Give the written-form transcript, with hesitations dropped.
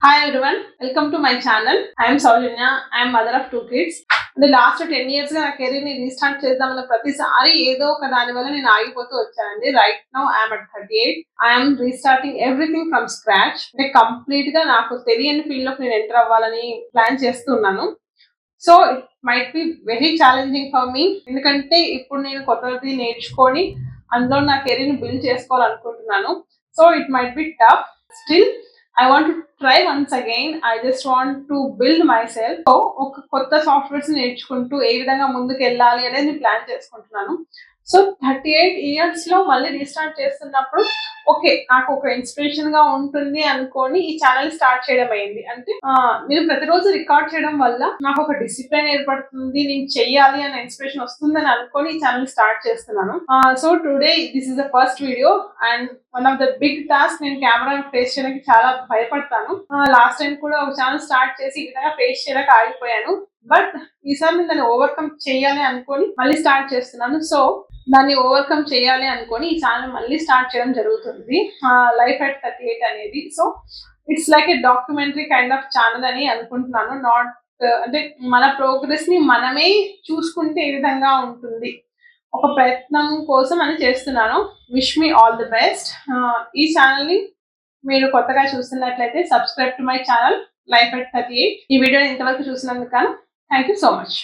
Hi everyone, welcome to my channel. I am Saujanya. I am mother of two kids. The last 10 years గా నా career ని restart చేద్దామన్న ప్రతిసారి ఏదో ఒక దాని వల్ల నేను ఆగిపోతూ వచ్చానండి. Right now I'm at 38. I'm restarting everything from scratch. అంటే కంప్లీట్ గా నాకు తెలియని ఫీల్డ్ లోకి నేను ఎంటర్ అవ్వాలని ప్లాన్ చేస్తున్నాను. So it might be very challenging for me. ఎందుకంటే ఇప్పుడు నేను కొత్తది నేర్చుకొని అందులో నా కెరీర్ ని బిల్డ్ చేసుకోవాలనుకుంటున్నాను. So it might be tough. Still I want to try once again. I just want to build myself. So ఒక కొత్త సాఫ్ట్వేర్స్ నేర్చుకుంటూ ఏ విధంగా ముందుకు వెళ్ళాలి అనేది ప్లాన్ చేసుకుంటున్నాను. సో 38 ఇయర్స్ లో మళ్ళీ రీస్టార్ట్ చేస్తున్నప్పుడు ఓకే నాకు ఒక ఇన్స్పిరేషన్ గా ఉంటుంది అనుకొని ఈ ఛానల్ స్టార్ట్ చేయడం అయింది. అంటే నేను ప్రతిరోజు రికార్డ్ చేయడం వల్ల నాకు ఒక డిసిప్లిన్ ఏర్పడుతుంది, నేను చెయ్యాలి అనే ఇన్స్పిరేషన్ వస్తుందని అనుకొని ఈ ఛానల్ స్టార్ట్ చేస్తున్నాను. So today this is the first video and one of the big task. నేను కెమెరా ఫేస్ చేయడానికి చాలా భయపడతాను. లాస్ట్ టైం కూడా ఒక ఛానల్ స్టార్ట్ చేసి ఈ విధంగా ఫేస్ చేయడానికి ఆగిపోయాను. బట్ ఈసారి నేను దాన్ని ఓవర్కమ్ చేయాలి అనుకొని మళ్ళీ స్టార్ట్ చేస్తున్నాను. సో దాన్ని ఓవర్కమ్ చేయాలి అనుకొని ఈ ఛానల్ మళ్ళీ స్టార్ట్ చేయడం జరుగుతుంది. లైఫ్ అట్ 38 అనేది. So it's like A documentary kind of channel అని అనుకుంటున్నాను. నాట్ అంటే మన ప్రోగ్రెస్ ని మనమే చూసుకుంటే ఏ విధంగా ఉంటుంది, ఒక ప్రయత్నం కోసం అని చేస్తున్నాను. Wish me all the best. ఈ ఛానల్ ని మీరు కొత్తగా చూస్తున్నట్లయితే subscribe to my channel life at 38. ఈ వీడియోని ఇంతవరకు చూసినందుకు థ్యాంక్ యూ సో మచ్.